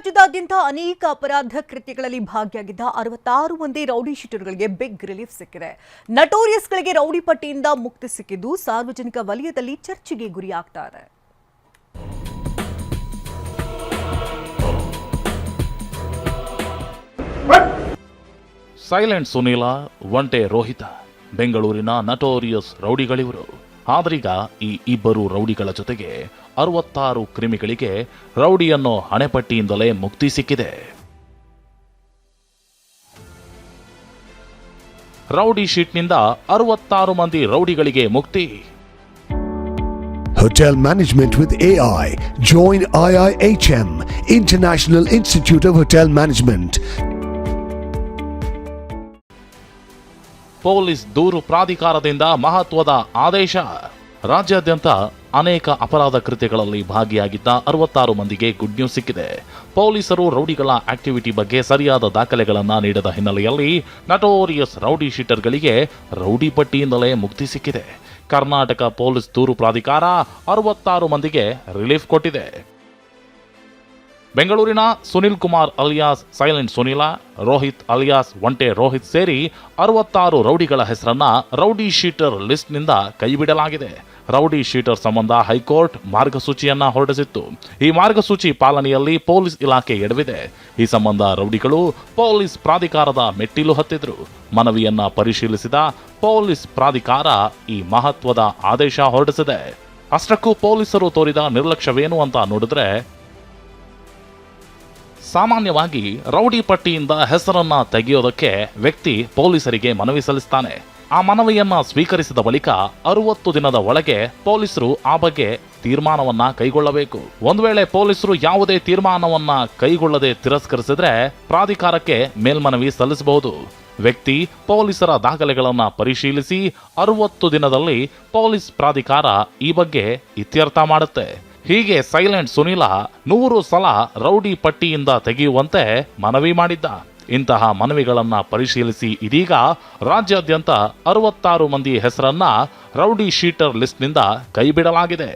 ರಾಜ್ಯದಾದ್ಯಂತ ಅನೇಕ ಅಪರಾಧ ಕೃತ್ಯಗಳಲ್ಲಿ ಭಾಗಿಯಾಗಿದ್ದ 66 ಮಂದಿ ರೌಡಿ ಶೀಟರ್ಗಳಿಗೆ ಬಿಗ್ ರಿಲೀಫ್ ಸಿಕ್ಕಿದೆ. ನಟೋರಿಯಸ್ಗಳಿಗೆ ರೌಡಿ ಪಟ್ಟಿಯಿಂದ ಮುಕ್ತಿ ಸಿಕ್ಕಿದ್ದು ಸಾರ್ವಜನಿಕ ವಲಯದಲ್ಲಿ ಚರ್ಚೆಗೆ ಗುರಿಯಾಗ್ತಾ ಇದೆ. ಸೈಲೆಂಟ್ ಸುನೀಲ, ಒಂಟೆ ರೋಹಿತ ಬೆಂಗಳೂರಿನ ನಟೋರಿಯಸ್ ರೌಡಿಗಳಿವರು. ಆದ್ರೀಗ ಈ ಇಬ್ಬರು ರೌಡಿಗಳ ಜೊತೆಗೆ 66 ಕ್ರಿಮಿಗಳಿಗೆ ರೌಡಿಯನ್ನು ಹಣೆಪಟ್ಟಿಯಿಂದಲೇ ಮುಕ್ತಿ ಸಿಕ್ಕಿದೆ. ರೌಡಿ ಶೀಟ್ನಿಂದ 66 ಮಂದಿ ರೌಡಿಗಳಿಗೆ ಮುಕ್ತಿ. Hotel Management with AI. Join IIHM, International Institute of Hotel Management. Police ದೂರು ಪ್ರಾಧಿಕಾರದಿಂದ ಮಹತ್ವದ ಆದೇಶ. ರಾಜ್ಯಾದ್ಯಂತ ಅನೇಕ ಅಪರಾಧ ಕೃತ್ಯಗಳಲ್ಲಿ ಭಾಗಿಯಾಗಿದ್ದ 66 ಮಂದಿಗೆ ಗುಡ್ ನ್ಯೂಸ್ ಸಿಕ್ಕಿದೆ. ಪೊಲೀಸರು ರೌಡಿಗಳ ಆಕ್ಟಿವಿಟಿ ಬಗ್ಗೆ ಸರಿಯಾದ ದಾಖಲೆಗಳನ್ನು ನೀಡದ ಹಿನ್ನೆಲೆಯಲ್ಲಿ ನಟೋರಿಯಸ್ ರೌಡಿ ಶೀಟರ್ಗಳಿಗೆ ರೌಡಿ ಪಟ್ಟಿಯಿಂದಲೇ ಮುಕ್ತಿ ಸಿಕ್ಕಿದೆ. ಕರ್ನಾಟಕ ಪೊಲೀಸ್ ದೂರು ಪ್ರಾಧಿಕಾರ 66 ಮಂದಿಗೆ ರಿಲೀಫ್ ಕೊಟ್ಟಿದೆ. ಬೆಂಗಳೂರಿನ Sunil Kumar alias silent Sunil, Rohit alias ಒಂಟೆ ರೋಹಿತ್ ಸೇರಿ 66 ರೌಡಿಗಳ ಹೆಸರನ್ನ ರೌಡಿ ಶೀಟರ್ ಲಿಸ್ಟ್ನಿಂದ ಕೈಬಿಡಲಾಗಿದೆ. ರೌಡಿ ಶೀಟರ್ ಸಂಬಂಧ ಹೈಕೋರ್ಟ್ ಮಾರ್ಗಸೂಚಿಯನ್ನ ಹೊರಡಿಸಿತ್ತು. ಈ ಮಾರ್ಗಸೂಚಿ ಪಾಲನೆಯಲ್ಲಿ ಪೊಲೀಸ್ ಇಲಾಖೆ ಎಡವಿದೆ. ಈ ಸಂಬಂಧ ರೌಡಿಗಳು ಪೊಲೀಸ್ ಪ್ರಾಧಿಕಾರದ ಮೆಟ್ಟಿಲು ಹತ್ತಿದ್ರು. ಮನವಿಯನ್ನ ಪರಿಶೀಲಿಸಿದ ಪೊಲೀಸ್ ಪ್ರಾಧಿಕಾರ ಈ ಮಹತ್ವದ ಆದೇಶ ಹೊರಡಿಸಿದೆ. ಅಷ್ಟಕ್ಕೂ ಪೊಲೀಸರು ತೋರಿದ ನಿರ್ಲಕ್ಷ್ಯವೇನು ಅಂತ ನೋಡಿದ್ರೆ, ಸಾಮಾನ್ಯವಾಗಿ ರೌಡಿ ಪಟ್ಟಿಯಿಂದ ಹೆಸರನ್ನ ತೆಗೆಯೋದಕ್ಕೆ ವ್ಯಕ್ತಿ ಪೊಲೀಸರಿಗೆ ಮನವಿ ಸಲ್ಲಿಸ್ತಾನೆ. ಆ ಮನವಿಯನ್ನ ಸ್ವೀಕರಿಸಿದ ಬಳಿಕ 60 ದಿನದ ಒಳಗೆ ಪೊಲೀಸರು ಆ ಬಗ್ಗೆ ತೀರ್ಮಾನವನ್ನ ಕೈಗೊಳ್ಳಬೇಕು. ಒಂದು ವೇಳೆ ಪೊಲೀಸರು ಯಾವುದೇ ತೀರ್ಮಾನವನ್ನ ಕೈಗೊಳ್ಳದೆ ತಿರಸ್ಕರಿಸಿದ್ರೆ ಪ್ರಾಧಿಕಾರಕ್ಕೆ ಮೇಲ್ಮನವಿ ಸಲ್ಲಿಸಬಹುದು. ವ್ಯಕ್ತಿ ಪೊಲೀಸರ ದಾಖಲೆಗಳನ್ನ ಪರಿಶೀಲಿಸಿ 60 ದಿನದಲ್ಲಿ ಪೊಲೀಸ್ ಪ್ರಾಧಿಕಾರ ಈ ಬಗ್ಗೆ ಇತ್ಯರ್ಥ ಮಾಡುತ್ತೆ. ಹೀಗೆ ಸೈಲೆಂಟ್ ಸುನೀಲ 100 ಸಲ ರೌಡಿ ಪಟ್ಟಿಯಿಂದ ತೆಗೆಯುವಂತೆ ಮನವಿ ಮಾಡಿದ್ದ. ಇಂತಹ ಮನವಿಗಳನ್ನ ಪರಿಶೀಲಿಸಿ ಇದೀಗ ರಾಜ್ಯಾದ್ಯಂತ 66 ಮಂದಿ ಹೆಸರನ್ನ ರೌಡಿ ಶೀಟರ್ ಲಿಸ್ಟ್ನಿಂದ ಕೈಬಿಡಲಾಗಿದೆ.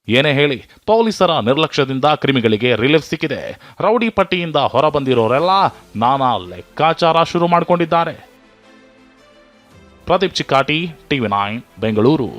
ಏನೇ ಹೇಳಿ, ಪೊಲೀಸರ ನಿರ್ಲಕ್ಷ್ಯದಿಂದ ಕ್ರಿಮಿಗಳಿಗೆ ರಿಲೀಫ್ ಸಿಕ್ಕಿದೆ. ರೌಡಿ ಪಟ್ಟಿಯಿಂದ ಹೊರಬಂದಿರೋರೆಲ್ಲ ನಾನಾ ಲೆಕ್ಕಾಚಾರ ಶುರು ಮಾಡಿಕೊಂಡಿದ್ದಾರೆ. ಪ್ರದೀಪ್ ಚಿಕ್ಕಾಟಿ, TV9 ಬೆಂಗಳೂರು.